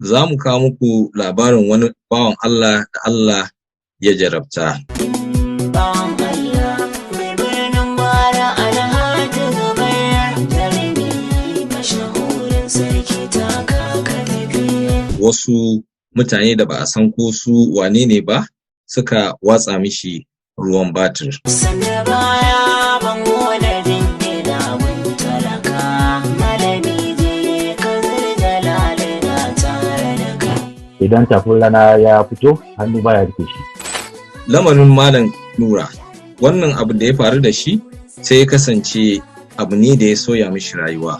za mu kawo muku labarin wani bawan Allah da Allah ya jarabta. Wasu mutane da ba a san ko su wane ne ba suka watsa mishi ruwan batir. Idan tafin rana ya fito, hannu baya rike shi. Lamarin Malam Nura, wannan abu da ya faru da shi sai ya kasance abu ne da ya soya mishi rayuwa.